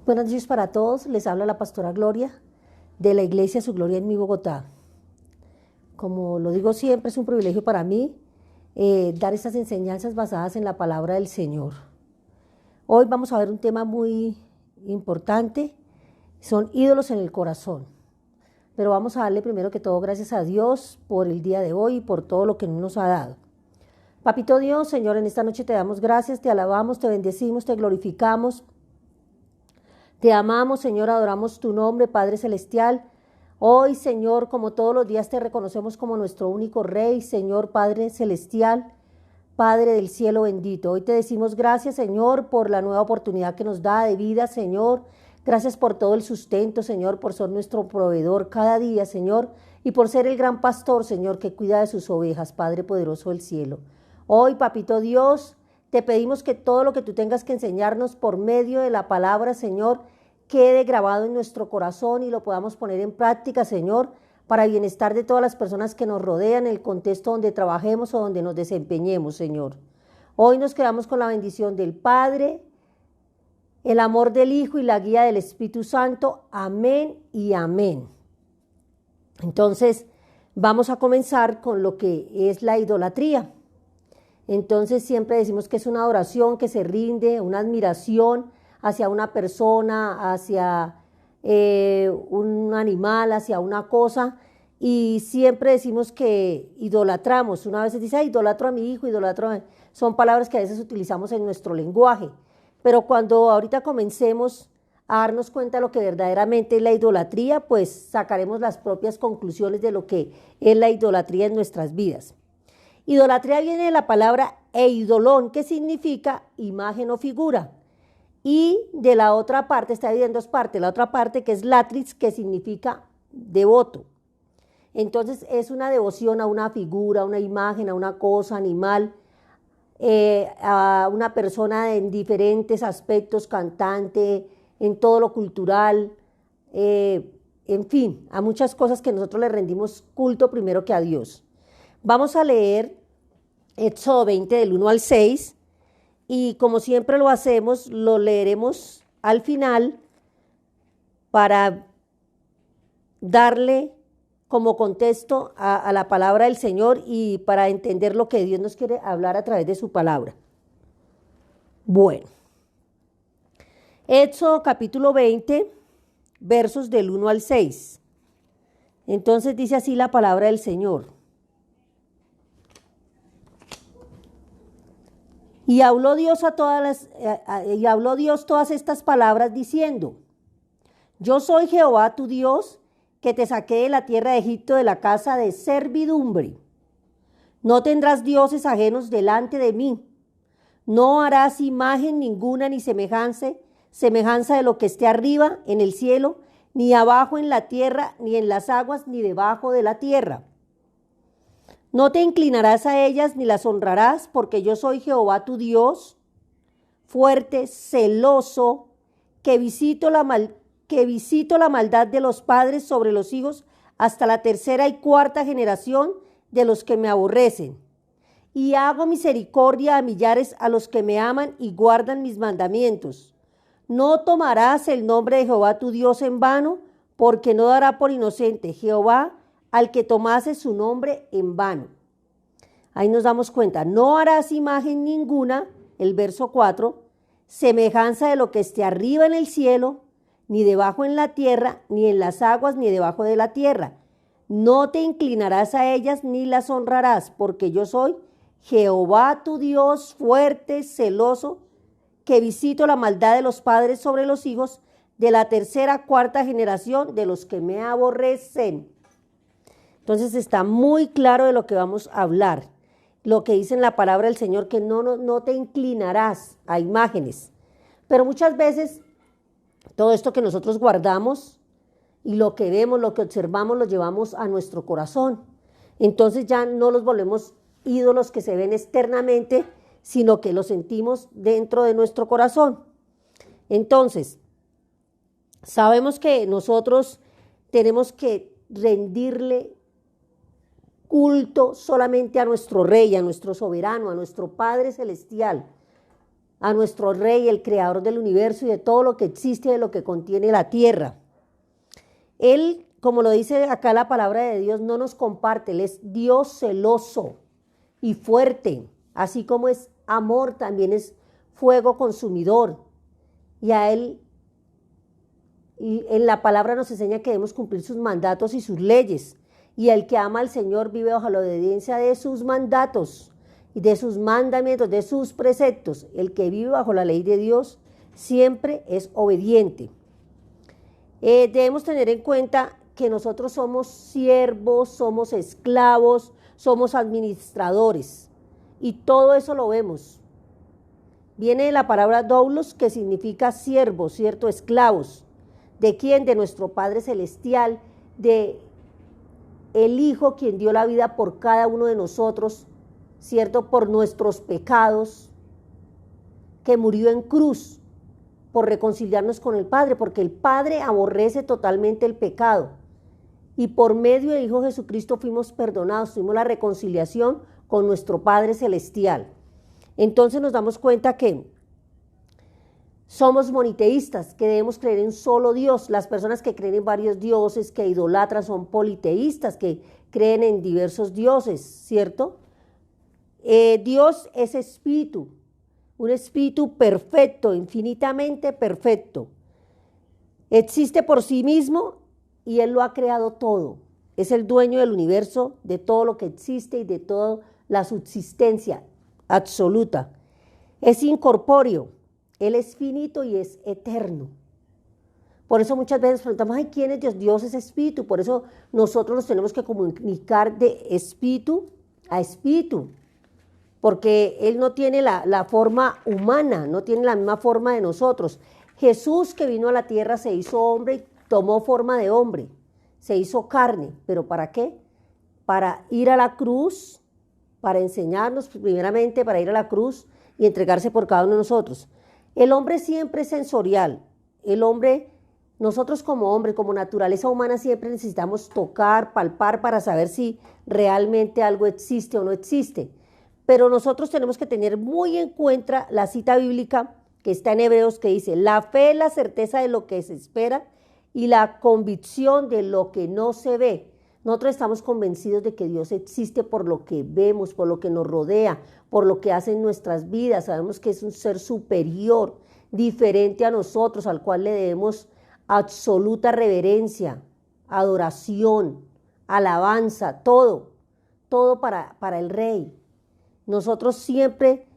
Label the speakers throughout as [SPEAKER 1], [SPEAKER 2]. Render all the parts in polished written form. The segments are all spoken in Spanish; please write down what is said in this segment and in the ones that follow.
[SPEAKER 1] Buenas noches para todos, les habla la pastora Gloria de la Iglesia Su Gloria en mi Bogotá. Como lo digo siempre, es un privilegio para mí dar estas enseñanzas basadas en la palabra del Señor. Hoy vamos a ver un tema muy importante, son ídolos en el corazón. Pero vamos a darle primero que todo gracias a Dios por el día de hoy y por todo lo que nos ha dado. Papito Dios, Señor, en esta noche te damos gracias, te alabamos, te bendecimos, te glorificamos. Te amamos, Señor, adoramos tu nombre, Padre Celestial. Hoy, Señor, como todos los días, te reconocemos como nuestro único Rey, Señor, Padre Celestial, Padre del cielo bendito. Hoy te decimos gracias, Señor, por la nueva oportunidad que nos da de vida, Señor. Gracias por todo el sustento, Señor, por ser nuestro proveedor cada día, Señor, y por ser el gran pastor, Señor, que cuida de sus ovejas, Padre poderoso del cielo. Hoy, Papito Dios, te pedimos que todo lo que tú tengas que enseñarnos por medio de la palabra, Señor, quede grabado en nuestro corazón y lo podamos poner en práctica, Señor, para el bienestar de todas las personas que nos rodean, en el contexto donde trabajemos o donde nos desempeñemos, Señor. Hoy nos quedamos con la bendición del Padre, el amor del Hijo y la guía del Espíritu Santo. Amén y amén. Entonces, vamos a comenzar con lo que es la idolatría. Entonces siempre decimos que es una adoración que se rinde, una admiración hacia una persona, hacia un animal, hacia una cosa, y siempre decimos que idolatramos. Una vez se dice, idolatro a mi hijo, son palabras que a veces utilizamos en nuestro lenguaje, pero cuando ahorita comencemos a darnos cuenta de lo que verdaderamente es la idolatría, pues sacaremos las propias conclusiones de lo que es la idolatría en nuestras vidas. Idolatría viene de la palabra eidolón, que significa imagen o figura. Y de la otra parte, está dividida en dos partes, la otra parte que es latris, que significa devoto. Entonces es una devoción a una figura, a una imagen, a una cosa, animal, a una persona en diferentes aspectos, cantante, en todo lo cultural, en fin, a muchas cosas que nosotros le rendimos culto primero que a Dios. Vamos a leer Éxodo 20 del 1 al 6 y como siempre lo hacemos, lo leeremos al final para darle como contexto a la palabra del Señor y para entender lo que Dios nos quiere hablar a través de su palabra. Bueno, Éxodo capítulo 20, versos del 1 al 6. Entonces dice así la palabra del Señor. Y habló Dios todas estas palabras diciendo: Yo soy Jehová tu Dios, que te saqué de la tierra de Egipto, de la casa de servidumbre. No tendrás dioses ajenos delante de mí. No harás imagen ninguna ni semejanza de lo que esté arriba en el cielo, ni abajo en la tierra, ni en las aguas, ni debajo de la tierra. No te inclinarás a ellas ni las honrarás, porque yo soy Jehová tu Dios, fuerte, celoso, que visito la maldad de los padres sobre los hijos hasta la tercera y cuarta generación de los que me aborrecen. Y hago misericordia a millares a los que me aman y guardan mis mandamientos. No tomarás el nombre de Jehová tu Dios en vano, porque no dará por inocente Jehová al que tomase su nombre en vano. Ahí nos damos cuenta, no harás imagen ninguna, el verso 4, semejanza de lo que esté arriba en el cielo, ni debajo en la tierra, ni en las aguas, ni debajo de la tierra. No te inclinarás a ellas, ni las honrarás, porque yo soy Jehová tu Dios, fuerte, celoso, que visito la maldad de los padres sobre los hijos, de la tercera, cuarta generación de los que me aborrecen. Entonces está muy claro de lo que vamos a hablar, lo que dice en la palabra del Señor, que no te inclinarás a imágenes. Pero muchas veces todo esto que nosotros guardamos y lo que vemos, lo que observamos, lo llevamos a nuestro corazón. Entonces ya no los volvemos ídolos que se ven externamente, sino que los sentimos dentro de nuestro corazón. Entonces, sabemos que nosotros tenemos que rendirle culto solamente a nuestro Rey, a nuestro soberano, a nuestro Padre Celestial. a nuestro Rey, el Creador del universo y de todo lo que existe, de lo que contiene la tierra. Él, como lo dice acá la palabra de Dios, no nos comparte. Él es Dios celoso y fuerte, así como es amor, también es fuego consumidor. Y a Él, y en la palabra nos enseña que debemos cumplir sus mandatos y sus leyes. Y el que ama al Señor vive bajo la obediencia de sus mandatos y de sus mandamientos, de sus preceptos. El que vive bajo la ley de Dios siempre es obediente. Debemos tener en cuenta que nosotros somos siervos, somos esclavos, somos administradores. Y todo eso lo vemos. Viene de la palabra doulos, que significa siervos, ¿cierto? Esclavos. ¿De quién? De nuestro Padre Celestial, de el Hijo, quien dio la vida por cada uno de nosotros, ¿cierto? Por nuestros pecados, que murió en cruz por reconciliarnos con el Padre, porque el Padre aborrece totalmente el pecado. Y por medio del Hijo Jesucristo fuimos perdonados, tuvimos la reconciliación con nuestro Padre Celestial. Entonces nos damos cuenta que somos moniteístas, que debemos creer en solo Dios. Las personas que creen en varios dioses, que idolatran, son politeístas, que creen en diversos dioses, ¿cierto? Dios es espíritu, un espíritu perfecto, infinitamente perfecto. Existe por sí mismo y Él lo ha creado todo. Es el dueño del universo, de todo lo que existe y de toda la subsistencia absoluta. Es incorpóreo. Él es finito y es eterno. Por eso muchas veces preguntamos, ay, ¿quién es Dios? Dios es espíritu. Por eso nosotros nos tenemos que comunicar de espíritu a espíritu. Porque Él no tiene la forma humana, no tiene la misma forma de nosotros. Jesús, que vino a la tierra, se hizo hombre y tomó forma de hombre. Se hizo carne. ¿Pero para qué? Para ir a la cruz, para enseñarnos primeramente, para ir a la cruz y entregarse por cada uno de nosotros. El hombre siempre es sensorial. El hombre, nosotros como hombre, como naturaleza humana, siempre necesitamos tocar, palpar para saber si realmente algo existe o no existe. Pero nosotros tenemos que tener muy en cuenta la cita bíblica que está en Hebreos, que dice, la fe es la certeza de lo que se espera y la convicción de lo que no se ve. Nosotros estamos convencidos de que Dios existe por lo que vemos, por lo que nos rodea, por lo que hace en nuestras vidas. Sabemos que es un ser superior, diferente a nosotros, al cual le debemos absoluta reverencia, adoración, alabanza, todo para el Rey. Nosotros siempre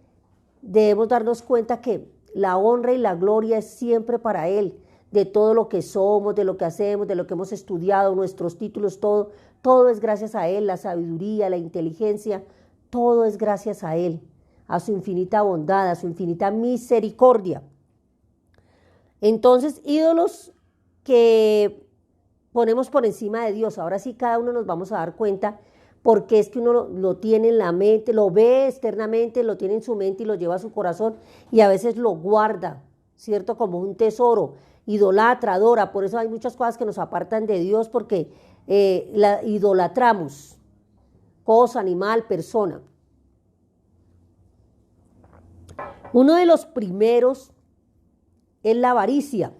[SPEAKER 1] debemos darnos cuenta que la honra y la gloria es siempre para Él, de todo lo que somos, de lo que hacemos, de lo que hemos estudiado, nuestros títulos, todo es gracias a Él, la sabiduría, la inteligencia, todo es gracias a Él, a su infinita bondad, a su infinita misericordia. Entonces, ídolos que ponemos por encima de Dios, ahora sí cada uno nos vamos a dar cuenta porque es que uno lo tiene en la mente, lo ve externamente, lo tiene en su mente y lo lleva a su corazón y a veces lo guarda, ¿cierto? Como un tesoro, idolatra, adora. Por eso hay muchas cosas que nos apartan de Dios porque la idolatramos, cosa, animal, persona. Uno de los primeros es la avaricia.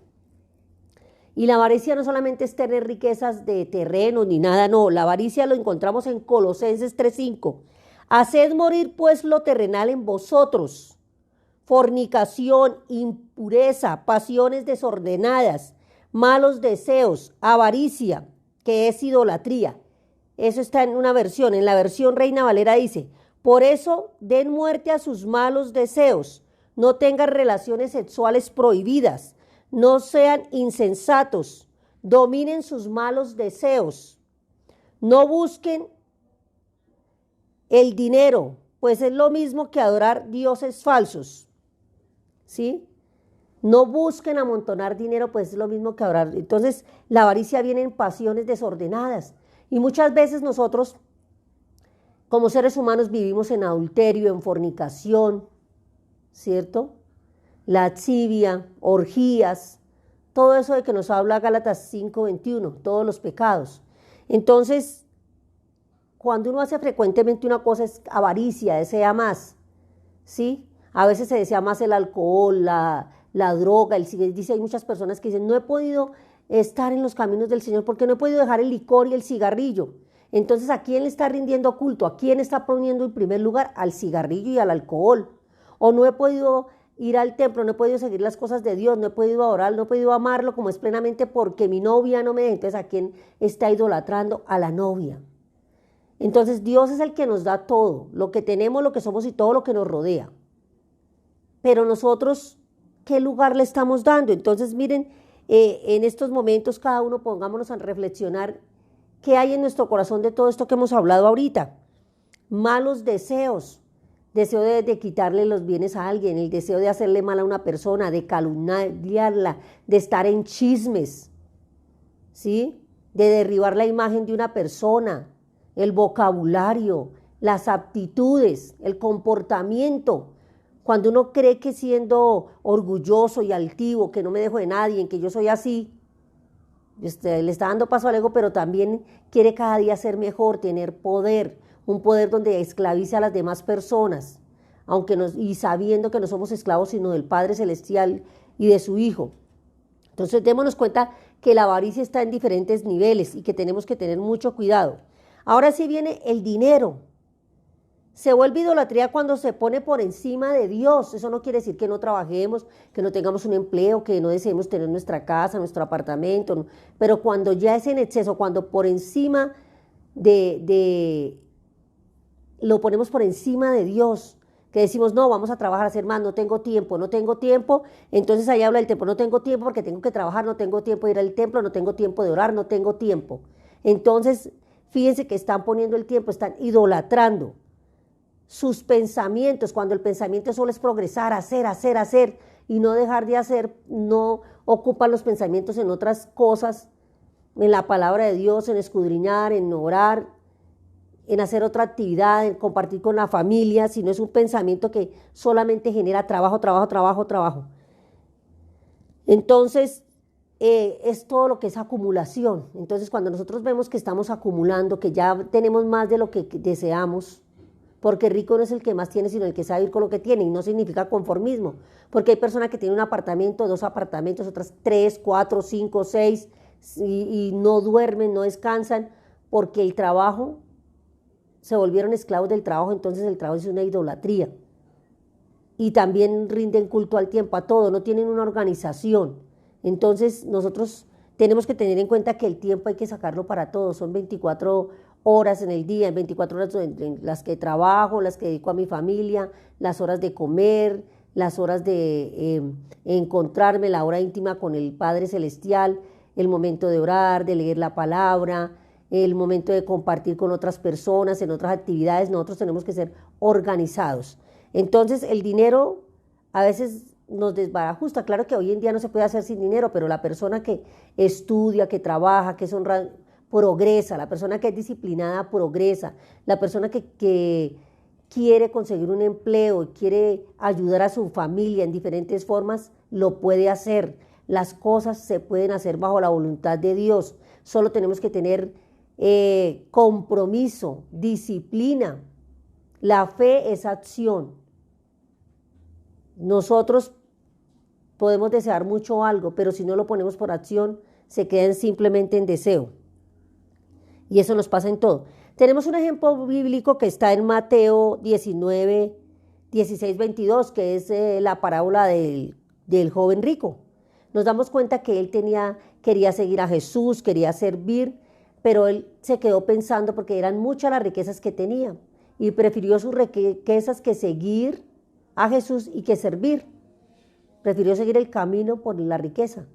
[SPEAKER 1] Y la avaricia no solamente es tener riquezas de terrenos ni nada, no. La avaricia lo encontramos en Colosenses 3:5. Haced morir pues lo terrenal en vosotros. Fornicación, impureza, pasiones desordenadas, malos deseos, avaricia, que es idolatría. Eso está en una versión. En la versión Reina Valera dice, por eso den muerte a sus malos deseos. No tengan relaciones sexuales prohibidas. No sean insensatos, dominen sus malos deseos, no busquen el dinero, pues es lo mismo que adorar dioses falsos, ¿sí? No busquen amontonar dinero, pues es lo mismo que adorar. Entonces, la avaricia viene en pasiones desordenadas y muchas veces nosotros, como seres humanos, vivimos en adulterio, en fornicación, ¿cierto? Lascivia, orgías, todo eso de que nos habla Gálatas 5:21, todos los pecados. Entonces, cuando uno hace frecuentemente una cosa es avaricia, desea más, ¿sí? A veces se desea más el alcohol, la droga, el cigarrillo. Dice, hay muchas personas que dicen, no he podido estar en los caminos del Señor porque no he podido dejar el licor y el cigarrillo. Entonces, ¿a quién le está rindiendo culto? ¿A quién está poniendo en primer lugar? Al cigarrillo y al alcohol. O no he podido ir al templo, no he podido seguir las cosas de Dios, no he podido orar, no he podido amarlo como es plenamente porque mi novia no me deja. Entonces, ¿a quién está idolatrando? A la novia. Entonces, Dios es el que nos da todo, lo que tenemos, lo que somos y todo lo que nos rodea. Pero nosotros, ¿qué lugar le estamos dando? Entonces, miren, en estos momentos cada uno pongámonos a reflexionar qué hay en nuestro corazón de todo esto que hemos hablado ahorita. Malos deseos, deseo de quitarle los bienes a alguien, el deseo de hacerle mal a una persona, de calumniarla, de estar en chismes, ¿sí? De derribar la imagen de una persona, el vocabulario, las aptitudes, el comportamiento. Cuando uno cree que siendo orgulloso y altivo, que no me dejo de nadie, en que yo soy así, le está dando paso al ego, pero también quiere cada día ser mejor, tener poder, un poder donde esclavice a las demás personas, y sabiendo que no somos esclavos sino del Padre Celestial y de su Hijo. Entonces démonos cuenta que la avaricia está en diferentes niveles y que tenemos que tener mucho cuidado. Ahora sí viene el dinero. Se vuelve idolatría cuando se pone por encima de Dios. Eso no quiere decir que no trabajemos, que no tengamos un empleo, que no deseemos tener nuestra casa, nuestro apartamento, no. Pero cuando ya es en exceso, cuando por encima lo ponemos por encima de Dios, que decimos, no, vamos a trabajar, a hacer más, no tengo tiempo, entonces ahí habla del tiempo, no tengo tiempo porque tengo que trabajar, no tengo tiempo de ir al templo, no tengo tiempo de orar, no tengo tiempo. Entonces, fíjense que están poniendo el tiempo, están idolatrando sus pensamientos, cuando el pensamiento solo es progresar, hacer, y no dejar de hacer, no ocupan los pensamientos en otras cosas, en la palabra de Dios, en escudriñar, en orar, en hacer otra actividad, en compartir con la familia, sino es un pensamiento que solamente genera trabajo. Entonces, es todo lo que es acumulación. Entonces, cuando nosotros vemos que estamos acumulando, que ya tenemos más de lo que deseamos, porque rico no es el que más tiene, sino el que sabe ir con lo que tiene, y no significa conformismo, porque hay personas que tienen un apartamento, 2 apartamentos, otras 3, 4, 5, 6, y no duermen, no descansan, porque el trabajo, se volvieron esclavos del trabajo, entonces el trabajo es una idolatría. Y también rinden culto al tiempo, a todo, no tienen una organización. Entonces nosotros tenemos que tener en cuenta que el tiempo hay que sacarlo para todo, son 24 horas en el día, 24 horas en las que trabajo, las que dedico a mi familia, las horas de comer, las horas de encontrarme, la hora íntima con el Padre Celestial, el momento de orar, de leer la palabra, el momento de compartir con otras personas, en otras actividades. Nosotros tenemos que ser organizados. Entonces el dinero a veces nos desbarajusta. Claro que hoy en día no se puede hacer sin dinero, pero la persona que estudia, que trabaja, que es honrada, progresa. La persona que es disciplinada progresa. La persona que quiere conseguir un empleo y quiere ayudar a su familia en diferentes formas, lo puede hacer. Las cosas se pueden hacer bajo la voluntad de Dios. Solo tenemos que tener compromiso, disciplina. La fe es acción. Nosotros podemos desear mucho algo, pero si no lo ponemos por acción, se quedan simplemente en deseo. Y eso nos pasa en todo. Tenemos un ejemplo bíblico que está en Mateo 19, 16, 22, que es la parábola del joven rico. Nos damos cuenta que él quería seguir a Jesús, quería servir, pero él se quedó pensando porque eran muchas las riquezas que tenía y prefirió sus riquezas que seguir a Jesús y que servir. Prefirió seguir el camino por la riqueza.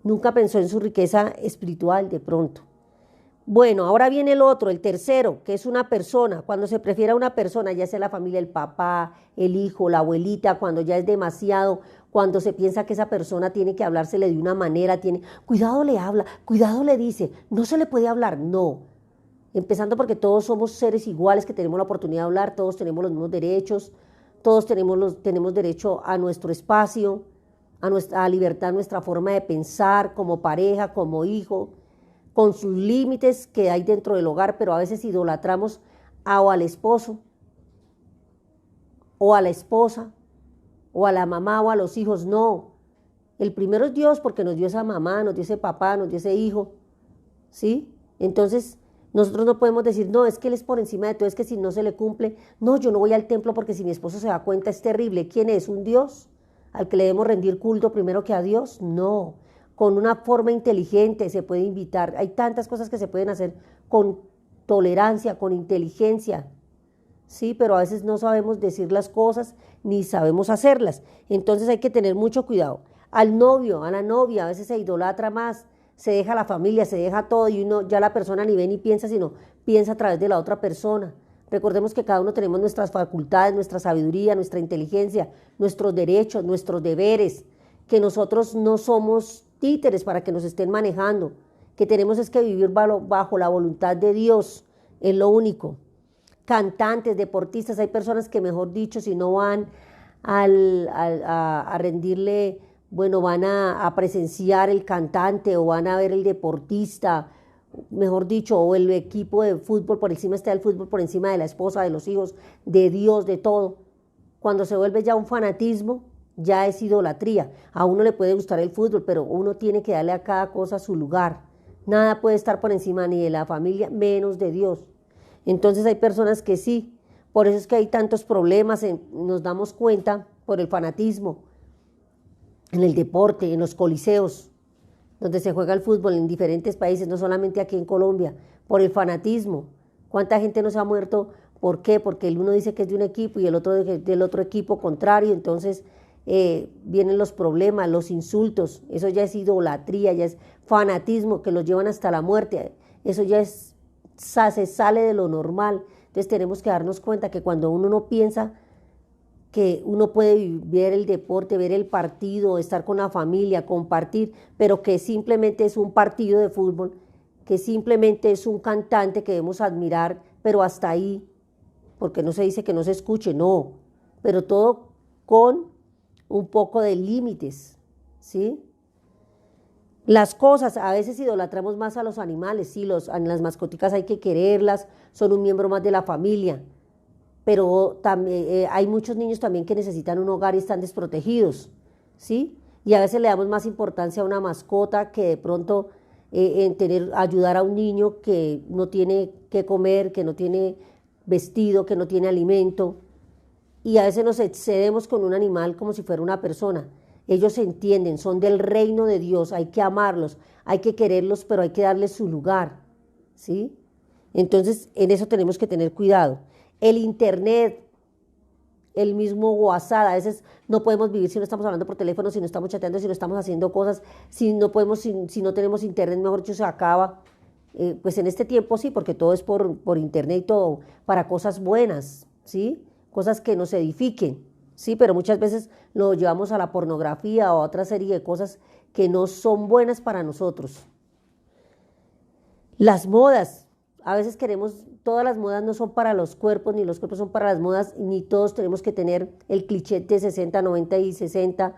[SPEAKER 1] Nunca pensó en su riqueza espiritual de pronto. Bueno, ahora viene el otro, el tercero, que es una persona. Cuando se prefiere a una persona, ya sea la familia, el papá, el hijo, la abuelita, cuando ya es demasiado, cuando se piensa que esa persona tiene que hablársele de una manera, cuidado le habla, cuidado le dice, no se le puede hablar, no. Empezando porque todos somos seres iguales que tenemos la oportunidad de hablar, todos tenemos los mismos derechos, todos tenemos derecho a nuestro espacio, a libertad, nuestra forma de pensar como pareja, como hijo, con sus límites que hay dentro del hogar, pero a veces idolatramos o al esposo o a la esposa, o a la mamá, o a los hijos. No, el primero es Dios porque nos dio esa mamá, nos dio ese papá, nos dio ese hijo, ¿sí? Entonces, nosotros no podemos decir, no, es que Él es por encima de todo, es que si no se le cumple, no, yo no voy al templo porque si mi esposo se da cuenta es terrible. ¿Quién es? ¿Un Dios al que le debemos rendir culto primero que a Dios? No, con una forma inteligente se puede invitar. Hay tantas cosas que se pueden hacer con tolerancia, con inteligencia, ¿sí? Pero a veces no sabemos decir las cosas ni sabemos hacerlas. Entonces hay que tener mucho cuidado. Al novio, a la novia, a veces se idolatra más, se deja la familia, se deja todo y uno ya la persona ni ve ni piensa, sino piensa a través de la otra persona. Recordemos que cada uno tenemos nuestras facultades, nuestra sabiduría, nuestra inteligencia, nuestros derechos, nuestros deberes, que nosotros no somos títeres para que nos estén manejando, que tenemos es que vivir bajo la voluntad de Dios, es lo único. Cantantes, deportistas, hay personas que mejor dicho, si no van a rendirle, bueno, van a presenciar el cantante o van a ver el deportista, mejor dicho, o el equipo de fútbol, por encima está el fútbol, por encima de la esposa, de los hijos, de Dios, de todo. Cuando se vuelve ya un fanatismo, ya es idolatría. A uno le puede gustar el fútbol, pero uno tiene que darle a cada cosa su lugar. Nada puede estar por encima ni de la familia, menos de Dios. Entonces hay personas que sí, por eso es que hay tantos problemas, nos damos cuenta por el fanatismo, en el deporte, en los coliseos, donde se juega el fútbol en diferentes países, no solamente aquí en Colombia, por el fanatismo. ¿Cuánta gente no se ha muerto? ¿Por qué? Porque el uno dice que es de un equipo y el otro del otro equipo contrario, entonces vienen los problemas, los insultos, eso ya es idolatría, ya es fanatismo que los llevan hasta la muerte, eso ya es, se sale de lo normal. Entonces tenemos que darnos cuenta que cuando uno no piensa que uno puede ver el deporte, ver el partido, estar con la familia, compartir, pero que simplemente es un partido de fútbol, que simplemente es un cantante que debemos admirar, pero hasta ahí, porque no se dice que no se escuche, no, pero todo con un poco de límites, ¿sí? Las cosas, a veces idolatramos más a los animales, sí, a las mascoticas hay que quererlas, son un miembro más de la familia, pero también, hay muchos niños también que necesitan un hogar y están desprotegidos, ¿sí? Y a veces le damos más importancia a una mascota que de pronto ayudar a un niño que no tiene que comer, que no tiene vestido, que no tiene alimento, y a veces nos excedemos con un animal como si fuera una persona. Ellos se entienden, son del reino de Dios, hay que amarlos, hay que quererlos, pero hay que darles su lugar, ¿sí? Entonces, en eso tenemos que tener cuidado. El internet, el mismo WhatsApp, a veces no podemos vivir si no estamos hablando por teléfono, si no estamos chateando, si no estamos haciendo cosas, si no podemos, si no tenemos internet, mejor dicho, se acaba. Pues en este tiempo sí, porque todo es por internet y todo, para cosas buenas, ¿sí? Cosas que nos edifiquen, ¿sí? Pero muchas veces lo llevamos a la pornografía o a otra serie de cosas que no son buenas para nosotros. Las modas. A veces queremos, todas las modas no son para los cuerpos, ni los cuerpos son para las modas, ni todos tenemos que tener el cliché de 60, 90 y 60,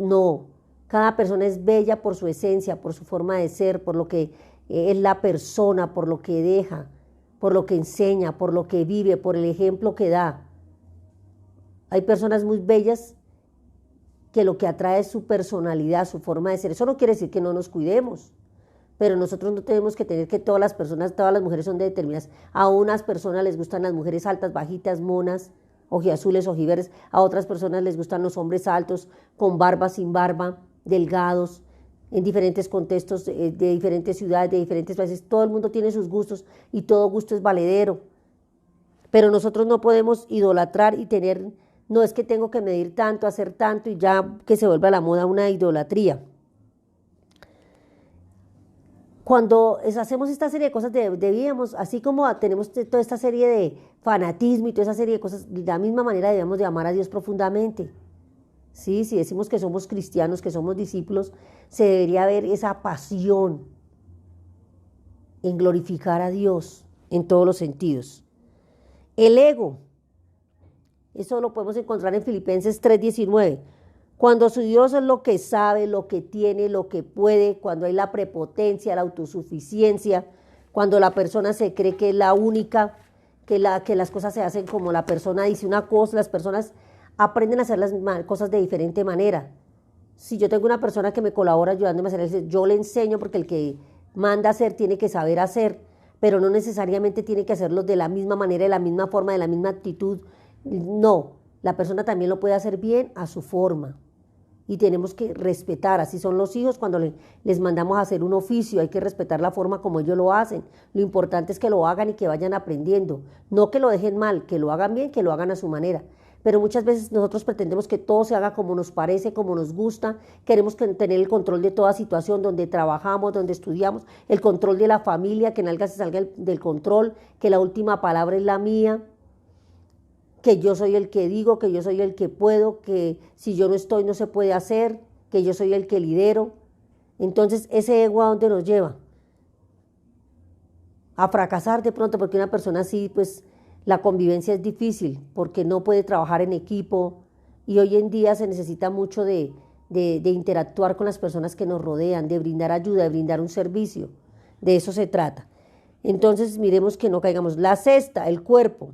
[SPEAKER 1] no. Cada persona es bella por su esencia, por su forma de ser, por lo que es la persona, por lo que deja, por lo que enseña, por lo que vive, por el ejemplo que da. Hay personas muy bellas que lo que atrae es su personalidad, su forma de ser. Eso no quiere decir que no nos cuidemos. Pero nosotros no tenemos que tener que todas las personas, todas las mujeres son determinadas. A unas personas les gustan las mujeres altas, bajitas, monas, ojiazules, ojiverdes. A otras personas les gustan los hombres altos, con barba, sin barba, delgados, en diferentes contextos, de diferentes ciudades, de diferentes países. Todo el mundo tiene sus gustos y todo gusto es valedero. Pero nosotros no podemos idolatrar y tener, no es que tengo que medir tanto, hacer tanto y ya que se vuelva la moda una idolatría. Cuando hacemos esta serie de cosas debíamos, así como tenemos toda esta serie de fanatismo y toda esa serie de cosas, de la misma manera debemos de amar a Dios profundamente. ¿Sí? Si decimos que somos cristianos, que somos discípulos, se debería ver esa pasión en glorificar a Dios en todos los sentidos. El ego, eso lo podemos encontrar en Filipenses 3:19. Cuando su Dios es lo que sabe, lo que tiene, lo que puede, cuando hay la prepotencia, la autosuficiencia, cuando la persona se cree que es la única, que las cosas se hacen como la persona dice una cosa, las personas aprenden a hacer las cosas de diferente manera. Si yo tengo una persona que me colabora ayudándome a hacer, yo le enseño porque el que manda a hacer tiene que saber hacer, pero no necesariamente tiene que hacerlo de la misma manera, de la misma forma, de la misma actitud. No, la persona también lo puede hacer bien a su forma. Y tenemos que respetar, así son los hijos cuando les mandamos a hacer un oficio, hay que respetar la forma como ellos lo hacen. Lo importante es que lo hagan y que vayan aprendiendo, no que lo dejen mal, que lo hagan bien, que lo hagan a su manera. Pero muchas veces nosotros pretendemos que todo se haga como nos parece, como nos gusta, queremos tener el control de toda situación, donde trabajamos, donde estudiamos, el control de la familia, que nada se salga del control, que la última palabra es la mía, que yo soy el que digo, que yo soy el que puedo, que si yo no estoy no se puede hacer, que yo soy el que lidero. Entonces, ese ego, ¿a dónde nos lleva? A fracasar de pronto, porque una persona así, pues la convivencia es difícil, porque no puede trabajar en equipo, y hoy en día se necesita mucho de interactuar con las personas que nos rodean, de brindar ayuda, de brindar un servicio. De eso se trata. Entonces, miremos que no caigamos. La sexta, el cuerpo.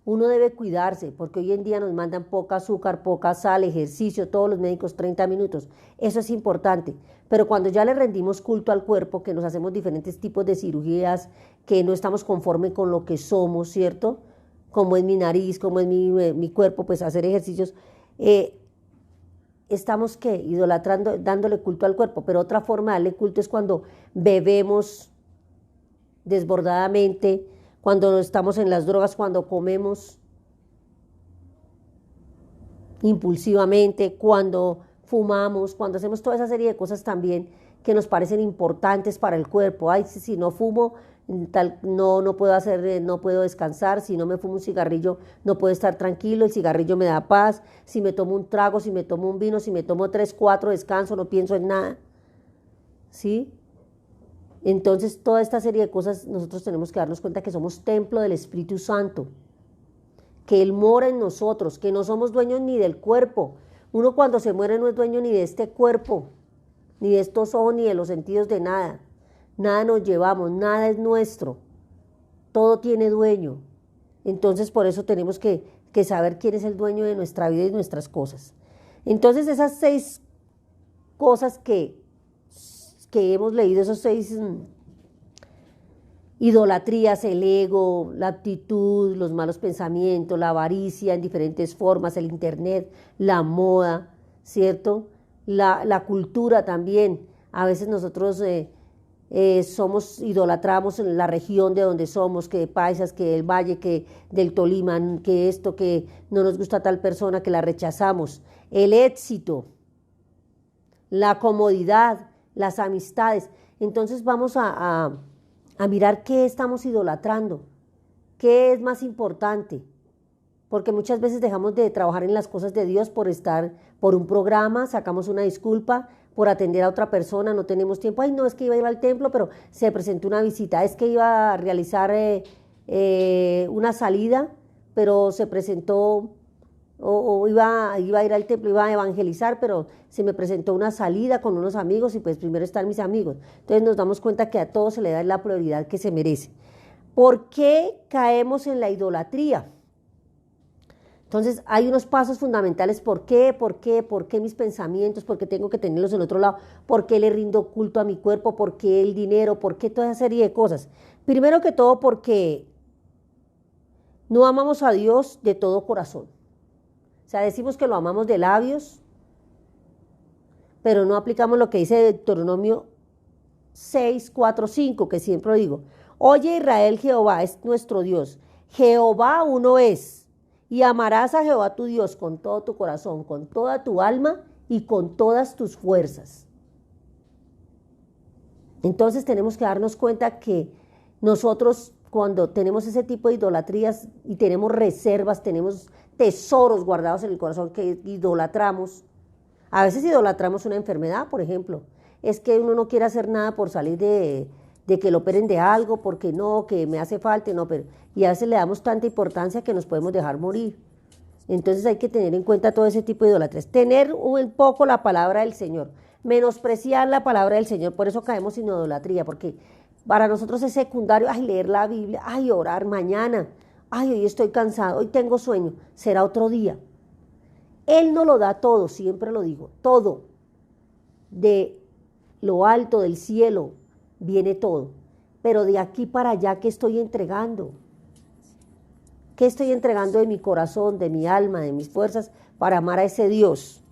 [SPEAKER 1] Uno debe cuidarse, porque hoy en día nos mandan poca azúcar, poca sal, ejercicio, todos los médicos 30 minutos. Eso es importante. Pero cuando ya le rendimos culto al cuerpo, que nos hacemos diferentes tipos de cirugías, que no estamos conformes con lo que somos, ¿cierto? Como es mi nariz, como es mi cuerpo, pues hacer ejercicios. Estamos, ¿qué? Idolatrando, dándole culto al cuerpo. Pero otra forma de darle culto es cuando bebemos desbordadamente, cuando estamos en las drogas, cuando comemos impulsivamente, cuando fumamos, cuando hacemos toda esa serie de cosas también que nos parecen importantes para el cuerpo. Ay, si no fumo, no puedo hacer, no puedo descansar. Si no me fumo un cigarrillo, no puedo estar tranquilo. El cigarrillo me da paz. Si me tomo un trago, si me tomo un vino, si me tomo 3, 4, descanso, no pienso en nada. ¿Sí? Entonces, toda esta serie de cosas nosotros tenemos que darnos cuenta que somos templo del Espíritu Santo, que Él mora en nosotros, que no somos dueños ni del cuerpo. Uno cuando se muere no es dueño ni de este cuerpo, ni de estos ojos, ni de los sentidos, de nada. Nada nos llevamos, nada es nuestro. Todo tiene dueño. Entonces, por eso tenemos que saber quién es el dueño de nuestra vida y nuestras cosas. Entonces, esas 6 cosas que hemos leído, esos 6 idolatrías, el ego, la actitud, los malos pensamientos, la avaricia en diferentes formas, el internet, la moda, ¿cierto? La cultura también. A veces nosotros idolatramos en la región de donde somos, que de Paisas, que del Valle, que del Tolima, que esto, que no nos gusta tal persona, que la rechazamos. El éxito, la comodidad, las amistades. Entonces vamos a mirar qué estamos idolatrando, qué es más importante, porque muchas veces dejamos de trabajar en las cosas de Dios por un programa, sacamos una disculpa, por atender a otra persona, no tenemos tiempo. Ay, no, es que iba a ir al templo, pero se presentó una visita, es que iba a realizar una salida, pero se presentó, o iba a ir al templo, iba a evangelizar, pero se me presentó una salida con unos amigos y pues primero están mis amigos. Entonces nos damos cuenta que a todos se le da la prioridad que se merece. ¿Por qué caemos en la idolatría? Entonces hay unos pasos fundamentales. ¿Por qué mis pensamientos? ¿Por qué tengo que tenerlos en otro lado? ¿Por qué le rindo culto a mi cuerpo? ¿Por qué el dinero? ¿Por qué toda esa serie de cosas? Primero que todo porque no amamos a Dios de todo corazón. O sea, decimos que lo amamos de labios, pero no aplicamos lo que dice Deuteronomio 6, 4, 5, que siempre digo. Oye Israel, Jehová es nuestro Dios. Jehová uno es. Y amarás a Jehová tu Dios con todo tu corazón, con toda tu alma y con todas tus fuerzas. Entonces tenemos que darnos cuenta que nosotros cuando tenemos ese tipo de idolatrías y tenemos reservas, tenemos tesoros guardados en el corazón que idolatramos. A veces idolatramos una enfermedad, por ejemplo. Es que uno no quiere hacer nada por salir de que lo operen de algo, porque no, que me hace falta, no, pero y a veces le damos tanta importancia que nos podemos dejar morir. Entonces hay que tener en cuenta todo ese tipo de idolatrías. Tener un poco la palabra del Señor, menospreciar la palabra del Señor, por eso caemos en idolatría, porque para nosotros es secundario, ay, leer la Biblia, ay, orar mañana, ay, hoy estoy cansado, hoy tengo sueño, será otro día. Él nos lo da todo, siempre lo digo, todo. De lo alto del cielo viene todo. Pero de aquí para allá, ¿qué estoy entregando? ¿Qué estoy entregando de mi corazón, de mi alma, de mis fuerzas para amar a ese Dios?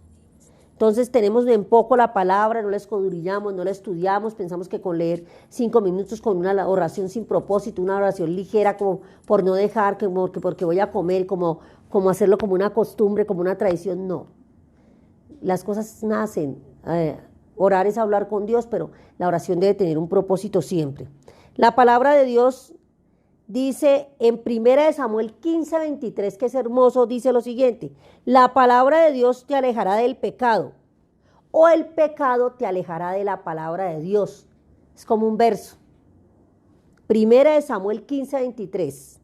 [SPEAKER 1] Entonces tenemos en poco la palabra, no la escudriñamos, no la estudiamos, pensamos que con leer 5 minutos con una oración sin propósito, una oración ligera como por no dejar, porque voy a comer, como hacerlo como una costumbre, como una tradición, no. Las cosas nacen, orar es hablar con Dios, pero la oración debe tener un propósito siempre. La palabra de Dios dice en 1 Samuel 15:23, que es hermoso, dice lo siguiente: la palabra de Dios te alejará del pecado, o el pecado te alejará de la palabra de Dios. Es como un verso. 1 Samuel 15:23.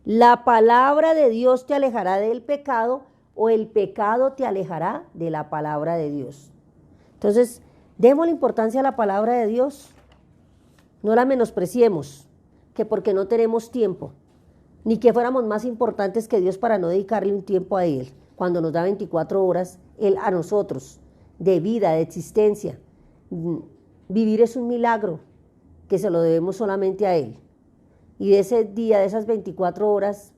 [SPEAKER 1] La palabra de Dios te alejará del pecado, o el pecado te alejará de la palabra de Dios. Entonces, demos la importancia a la palabra de Dios. No la menospreciemos, que porque no tenemos tiempo, ni que fuéramos más importantes que Dios para no dedicarle un tiempo a Él, cuando nos da 24 horas, Él a nosotros, de vida, de existencia. Vivir es un milagro, que se lo debemos solamente a Él. Y de ese día, de esas 24 horas,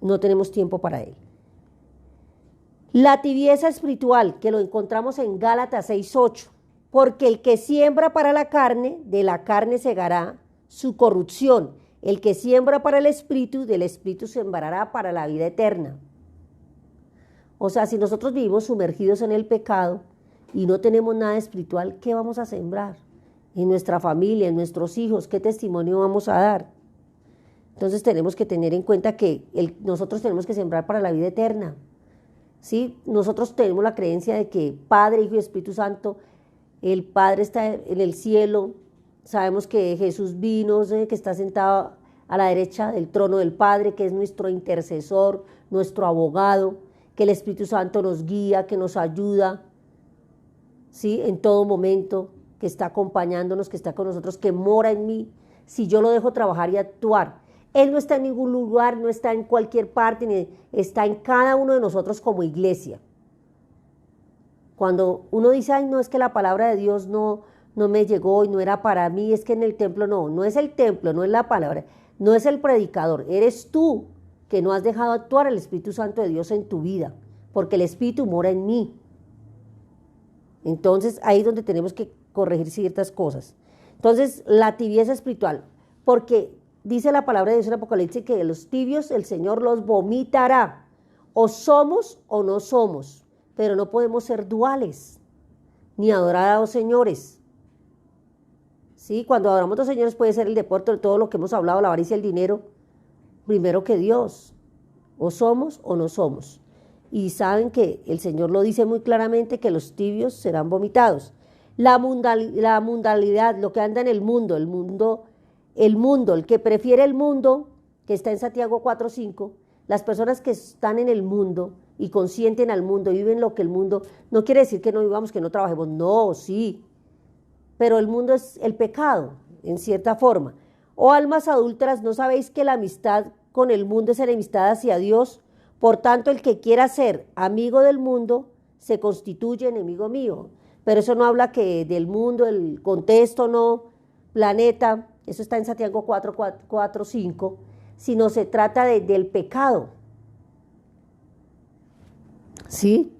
[SPEAKER 1] no tenemos tiempo para Él. La tibieza espiritual, que lo encontramos en Gálatas 6:8, porque el que siembra para la carne, de la carne segará su corrupción. El que siembra para el espíritu, del espíritu sembrará para la vida eterna. O sea, si nosotros vivimos sumergidos en el pecado y no tenemos nada espiritual, ¿qué vamos a sembrar? En nuestra familia, en nuestros hijos, ¿qué testimonio vamos a dar? Entonces tenemos que tener en cuenta que nosotros tenemos que sembrar para la vida eterna. ¿Sí? Nosotros tenemos la creencia de que Padre, Hijo y Espíritu Santo, el Padre está en el cielo. Sabemos que Jesús vino, que está sentado a la derecha del trono del Padre, que es nuestro intercesor, nuestro abogado, que el Espíritu Santo nos guía, que nos ayuda, ¿sí? En todo momento, que está acompañándonos, que está con nosotros, que mora en mí, si yo lo dejo trabajar y actuar. Él no está en ningún lugar, no está en cualquier parte, ni está en cada uno de nosotros como iglesia. Cuando uno dice, ay, no, es que la palabra de Dios no me llegó y no era para mí, es que en el templo no es el templo, no es la palabra, no es el predicador, eres tú que no has dejado actuar el Espíritu Santo de Dios en tu vida, porque el Espíritu mora en mí. Entonces ahí es donde tenemos que corregir ciertas cosas. Entonces la tibieza espiritual, porque dice la palabra de Dios en Apocalipsis que los tibios el Señor los vomitará, o somos o no somos, pero no podemos ser duales, ni adorar a dos señores. ¿Sí? Cuando adoramos a dos señores puede ser el deporte de todo lo que hemos hablado, la avaricia, el dinero, primero que Dios. O somos o no somos. Y saben que el Señor lo dice muy claramente, que los tibios serán vomitados. La mundanalidad, lo que anda en el mundo, el que prefiere el mundo, que está en Santiago 4:5, las personas que están en el mundo y consienten al mundo, viven lo que el mundo, no quiere decir que no vivamos, que no trabajemos, no, sí, pero el mundo es el pecado, en cierta forma. O almas adúlteras, ¿no sabéis que la amistad con el mundo es enemistad hacia Dios? Por tanto, el que quiera ser amigo del mundo se constituye enemigo mío. Pero eso no habla que del mundo, el contexto, no, planeta, eso está en Santiago 4:5, sino se trata del pecado. ¿Sí?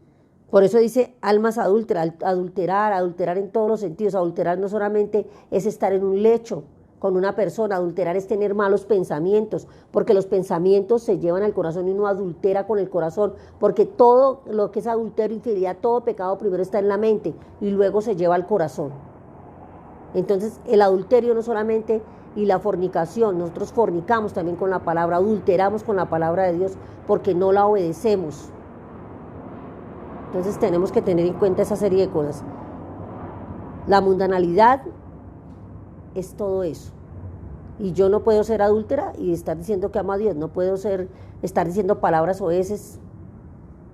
[SPEAKER 1] Por eso dice almas adúlteras, adulterar en todos los sentidos. Adulterar no solamente es estar en un lecho con una persona, adulterar es tener malos pensamientos, porque los pensamientos se llevan al corazón y uno adultera con el corazón, porque todo lo que es adulterio, infidelidad, todo pecado primero está en la mente y luego se lleva al corazón. Entonces el adulterio no solamente, y la fornicación, nosotros fornicamos también con la palabra, adulteramos con la palabra de Dios porque no la obedecemos. Entonces tenemos que tener en cuenta esa serie de cosas. La mundanalidad es todo eso. Y yo no puedo ser adúltera y estar diciendo que amo a Dios. No puedo estar diciendo palabras oeces,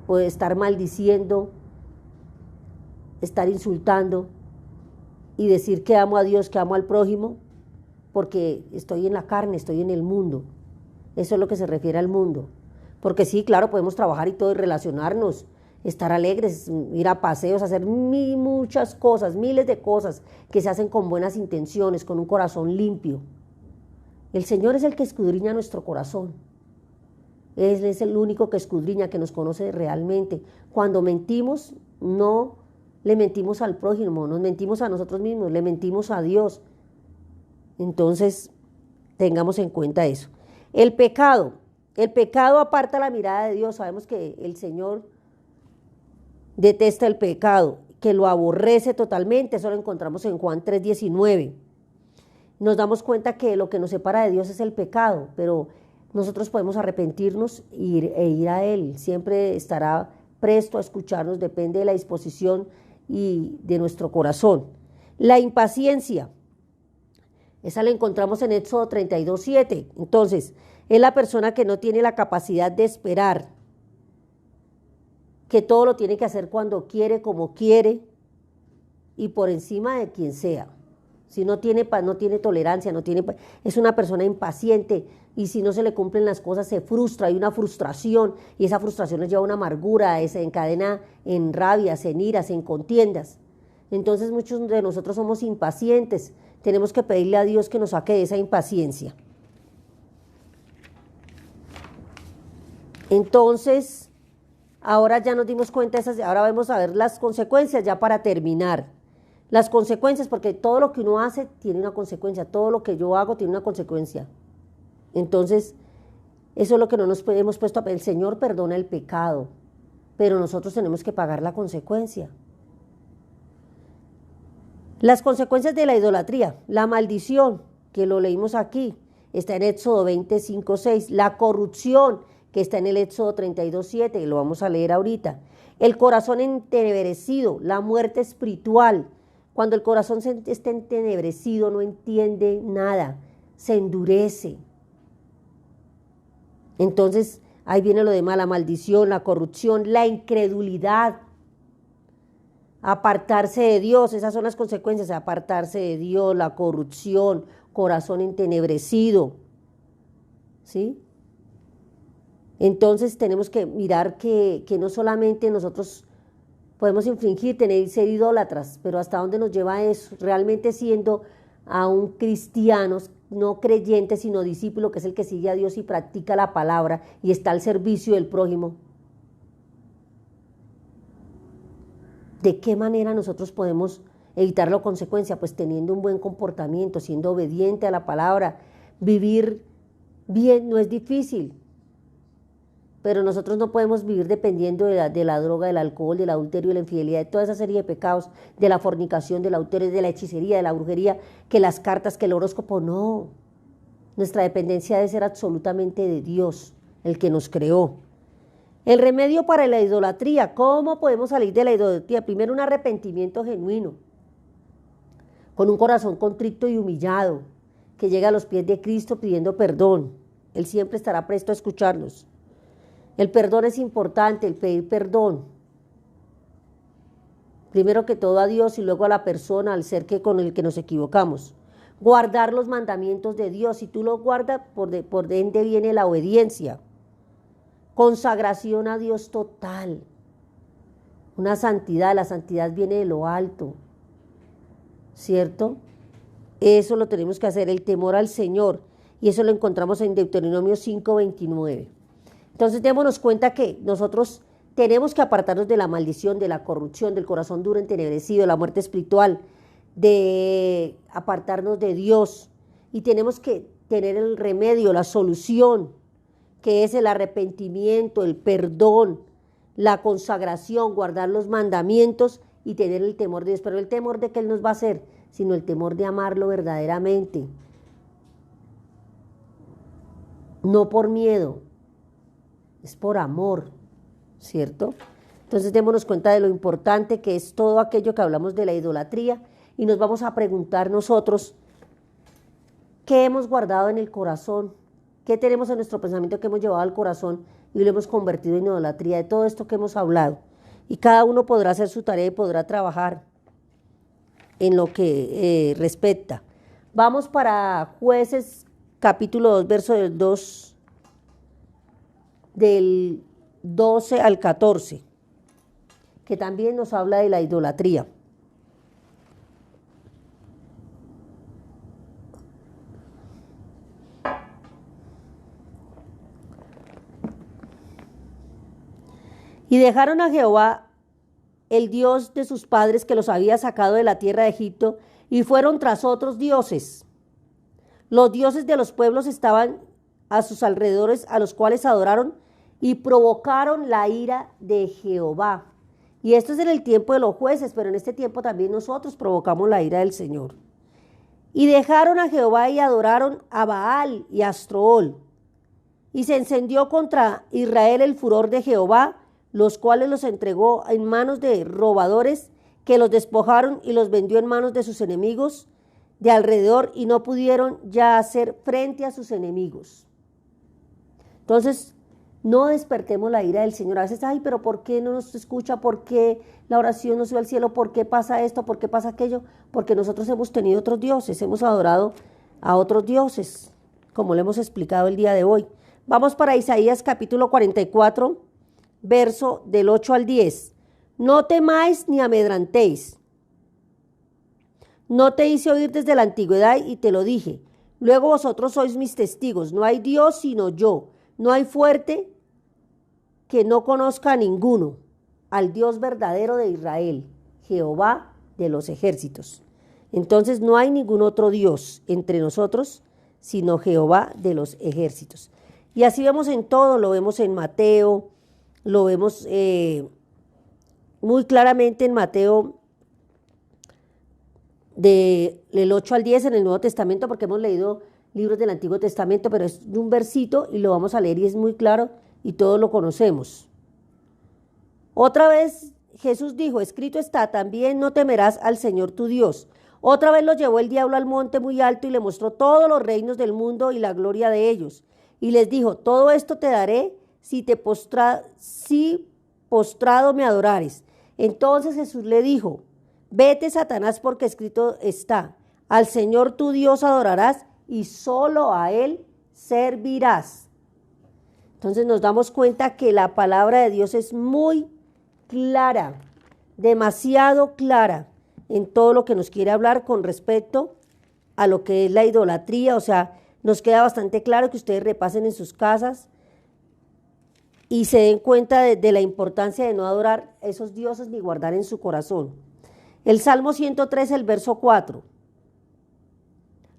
[SPEAKER 1] o estar maldiciendo, estar insultando y decir que amo a Dios, que amo al prójimo, porque estoy en la carne, estoy en el mundo. Eso es lo que se refiere al mundo. Porque sí, claro, podemos trabajar y todo y relacionarnos estar alegres, ir a paseos, hacer muchas cosas, miles de cosas que se hacen con buenas intenciones, con un corazón limpio. El Señor es el que escudriña nuestro corazón. Él es el único que escudriña, que nos conoce realmente. Cuando mentimos, no le mentimos al prójimo, nos mentimos a nosotros mismos, le mentimos a Dios. Entonces, tengamos en cuenta eso. El pecado aparta la mirada de Dios. Sabemos que el Señor detesta el pecado, que lo aborrece totalmente. Eso lo encontramos en Juan 3:19. Nos damos cuenta que lo que nos separa de Dios es el pecado, pero nosotros podemos arrepentirnos e ir a Él. Siempre estará presto a escucharnos, depende de la disposición y de nuestro corazón. La impaciencia, esa la encontramos en Éxodo 32:7. Entonces, es la persona que no tiene la capacidad de esperar, que todo lo tiene que hacer cuando quiere, como quiere y por encima de quien sea. Si no tiene paz, no tiene tolerancia, es una persona impaciente, y si no se le cumplen las cosas se frustra, hay una frustración, y esa frustración nos lleva a una amargura, se encadena en rabias, en iras, en contiendas. Entonces muchos de nosotros somos impacientes, tenemos que pedirle a Dios que nos saque de esa impaciencia. Entonces, ahora ya nos dimos cuenta, ahora vamos a ver las consecuencias ya para terminar. Las consecuencias, porque todo lo que uno hace tiene una consecuencia, todo lo que yo hago tiene una consecuencia. Entonces, eso es lo que no nos hemos puesto a pedir. El Señor perdona el pecado, pero nosotros tenemos que pagar la consecuencia. Las consecuencias de la idolatría, la maldición, que lo leímos aquí, está en Éxodo 25:6, la corrupción, que está en el Éxodo 32:7, y lo vamos a leer ahorita, el corazón entenebrecido, la muerte espiritual. Cuando el corazón está entenebrecido, no entiende nada, se endurece. Entonces, ahí viene lo demás, la maldición, la corrupción, la incredulidad, apartarse de Dios, esas son las consecuencias, apartarse de Dios, la corrupción, corazón entenebrecido, ¿sí? Entonces tenemos que mirar que no solamente nosotros podemos infringir, ser idólatras, pero hasta dónde nos lleva eso, realmente siendo aún cristianos, no creyentes, sino discípulo, que es el que sigue a Dios y practica la palabra y está al servicio del prójimo. ¿De qué manera nosotros podemos evitar la consecuencia? Pues teniendo un buen comportamiento, siendo obediente a la palabra. Vivir bien no es difícil, pero nosotros no podemos vivir dependiendo de la droga, del alcohol, del adulterio, de la infidelidad, de toda esa serie de pecados, de la fornicación, del adulterio, de la hechicería, de la brujería, que las cartas, que el horóscopo. No, nuestra dependencia debe ser absolutamente de Dios, el que nos creó. El remedio para la idolatría, ¿cómo podemos salir de la idolatría? Primero, un arrepentimiento genuino, con un corazón contrito y humillado, que llega a los pies de Cristo pidiendo perdón. Él siempre estará presto a escucharnos. El perdón es importante, el pedir perdón. Primero que todo a Dios y luego a la persona, al ser con el que nos equivocamos. Guardar los mandamientos de Dios. Si tú los guardas, por ende viene la obediencia. Consagración a Dios total. Una santidad, la santidad viene de lo alto, ¿cierto? Eso lo tenemos que hacer, el temor al Señor, y eso lo encontramos en Deuteronomio 5:29. Entonces démonos cuenta que nosotros tenemos que apartarnos de la maldición, de la corrupción, del corazón duro entenebrecido, de la muerte espiritual, de apartarnos de Dios, y tenemos que tener el remedio, la solución, que es el arrepentimiento, el perdón, la consagración, guardar los mandamientos y tener el temor de Dios. Pero el temor de que Él nos va a hacer, sino el temor de amarlo verdaderamente. No por miedo, es por amor, ¿cierto? Entonces démonos cuenta de lo importante que es todo aquello que hablamos de la idolatría, y nos vamos a preguntar nosotros, ¿qué hemos guardado en el corazón? ¿Qué tenemos en nuestro pensamiento que hemos llevado al corazón y lo hemos convertido en idolatría? De todo esto que hemos hablado. Y cada uno podrá hacer su tarea y podrá trabajar en lo que respecta. Vamos para Jueces capítulo 2, verso del 12 al 14. que también nos habla de la idolatría. Y dejaron a Jehová, el Dios de sus padres, que los había sacado de la tierra de Egipto, y fueron tras otros dioses. Los dioses de los pueblos estaban a sus alrededores, a los cuales adoraron y provocaron la ira de Jehová. Y esto es en el tiempo de los jueces, pero en este tiempo también nosotros provocamos la ira del Señor. Y dejaron a Jehová y adoraron a Baal y a Astrool. Y se encendió contra Israel el furor de Jehová, los cuales los entregó en manos de robadores, que los despojaron y los vendió en manos de sus enemigos de alrededor, y no pudieron ya hacer frente a sus enemigos. Entonces, no despertemos la ira del Señor. A veces, ay, pero ¿por qué no nos escucha? ¿Por qué la oración no sube al cielo? ¿Por qué pasa esto? ¿Por qué pasa aquello? Porque nosotros hemos tenido otros dioses, hemos adorado a otros dioses, como le hemos explicado el día de hoy. Vamos para Isaías capítulo 44, verso del 8 al 10. No temáis ni amedrantéis. No te hice oír desde la antigüedad y te lo dije. Luego vosotros sois mis testigos. No hay Dios sino yo. No hay fuerte que no conozca a ninguno. Al Dios verdadero de Israel, Jehová de los ejércitos. Entonces no hay ningún otro Dios entre nosotros sino Jehová de los ejércitos. Y así vemos en todo, lo vemos en Mateo, lo vemos muy claramente en Mateo del 8 al 10 en el Nuevo Testamento, porque hemos leído libros del Antiguo Testamento, pero es un versito y lo vamos a leer y es muy claro y todos lo conocemos. Otra vez Jesús dijo, escrito está, también no temerás al Señor tu Dios. Otra vez lo llevó el diablo al monte muy alto y le mostró todos los reinos del mundo y la gloria de ellos. Y les dijo, todo esto te daré si postrado me adorares. Entonces Jesús le dijo, vete, Satanás, porque escrito está, al Señor tu Dios adorarás y solo a Él servirás. Entonces nos damos cuenta que la palabra de Dios es muy clara, demasiado clara en todo lo que nos quiere hablar con respecto a lo que es la idolatría. O sea, nos queda bastante claro, que ustedes repasen en sus casas y se den cuenta de la importancia de no adorar a esos dioses ni guardar en su corazón. El Salmo 103, el verso 4.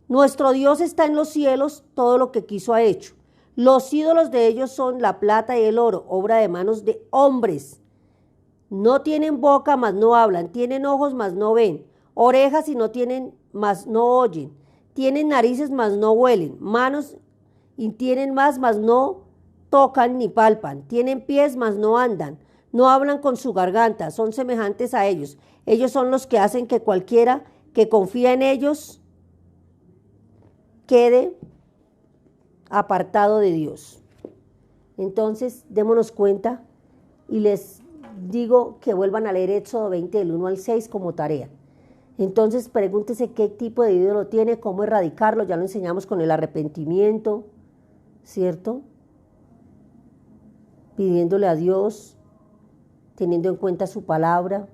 [SPEAKER 1] Nuestro Dios está en los cielos, todo lo que quiso ha hecho. Los ídolos de ellos son la plata y el oro, obra de manos de hombres. No tienen boca, mas no hablan, tienen ojos, mas no ven, orejas y no tienen, mas no oyen, tienen narices, mas no huelen, manos y tienen más, mas no tocan ni palpan, tienen pies, mas no andan, no hablan con su garganta, son semejantes a ellos. Ellos son los que hacen que cualquiera que confía en ellos quede apartado de Dios. Entonces, démonos cuenta y les digo que vuelvan a leer Éxodo 20 del 1 al 6 como tarea. Entonces, pregúntese qué tipo de ídolo tiene, cómo erradicarlo. Ya lo enseñamos con el arrepentimiento, ¿cierto? Pidiéndole a Dios, teniendo en cuenta su palabra,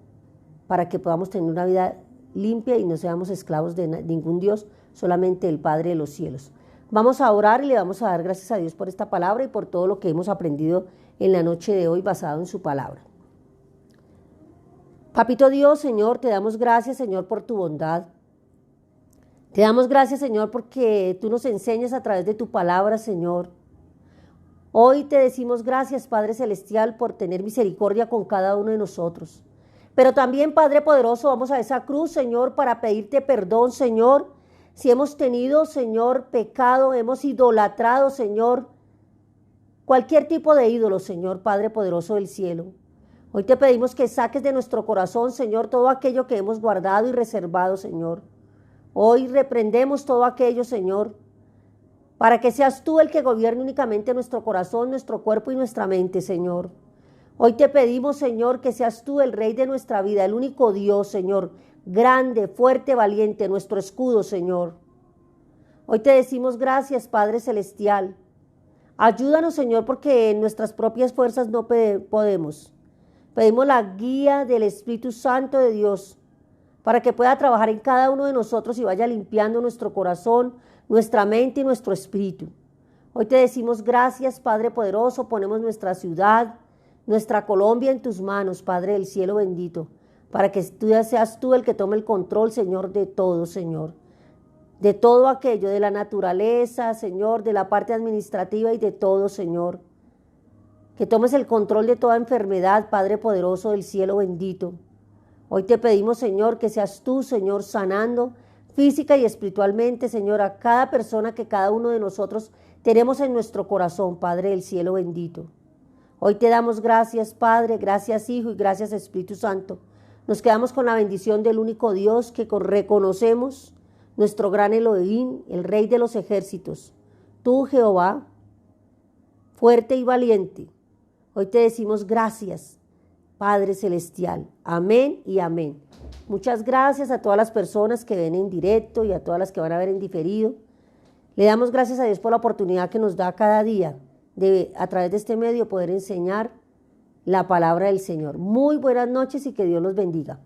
[SPEAKER 1] para que podamos tener una vida limpia y no seamos esclavos de ningún Dios, solamente el Padre de los cielos. Vamos a orar y le vamos a dar gracias a Dios por esta palabra y por todo lo que hemos aprendido en la noche de hoy basado en su palabra. Papito Dios, Señor, te damos gracias, Señor, por tu bondad. Te damos gracias, Señor, porque tú nos enseñas a través de tu palabra, Señor. Hoy te decimos gracias, Padre Celestial, por tener misericordia con cada uno de nosotros. Pero también, Padre poderoso, vamos a esa cruz, Señor, para pedirte perdón, Señor. Si hemos tenido, Señor, pecado, hemos idolatrado, Señor, cualquier tipo de ídolo, Señor, Padre poderoso del cielo. Hoy te pedimos que saques de nuestro corazón, Señor, todo aquello que hemos guardado y reservado, Señor. Hoy reprendemos todo aquello, Señor, para que seas tú el que gobierne únicamente nuestro corazón, nuestro cuerpo y nuestra mente, Señor. Hoy te pedimos, Señor, que seas tú el Rey de nuestra vida, el único Dios, Señor, grande, fuerte, valiente, nuestro escudo, Señor. Hoy te decimos gracias, Padre Celestial. Ayúdanos, Señor, porque en nuestras propias fuerzas no podemos. Pedimos la guía del Espíritu Santo de Dios para que pueda trabajar en cada uno de nosotros y vaya limpiando nuestro corazón, nuestra mente y nuestro espíritu. Hoy te decimos gracias, Padre poderoso, ponemos nuestra ciudad, nuestra Colombia en tus manos, Padre del cielo bendito, para que tú seas tú el que tome el control, Señor, de todo, Señor. De todo aquello, de la naturaleza, Señor, de la parte administrativa y de todo, Señor. Que tomes el control de toda enfermedad, Padre poderoso del cielo bendito. Hoy te pedimos, Señor, que seas tú, Señor, sanando física y espiritualmente, Señor, a cada persona que cada uno de nosotros tenemos en nuestro corazón, Padre del cielo bendito. Hoy te damos gracias, Padre, gracias, Hijo y gracias, Espíritu Santo. Nos quedamos con la bendición del único Dios que reconocemos, nuestro gran Elohim, el Rey de los ejércitos. Tú, Jehová, fuerte y valiente. Hoy te decimos gracias, Padre Celestial. Amén y amén. Muchas gracias a todas las personas que ven en directo y a todas las que van a ver en diferido. Le damos gracias a Dios por la oportunidad que nos da cada día de, a través de este medio, poder enseñar la palabra del Señor. Muy buenas noches y que Dios los bendiga.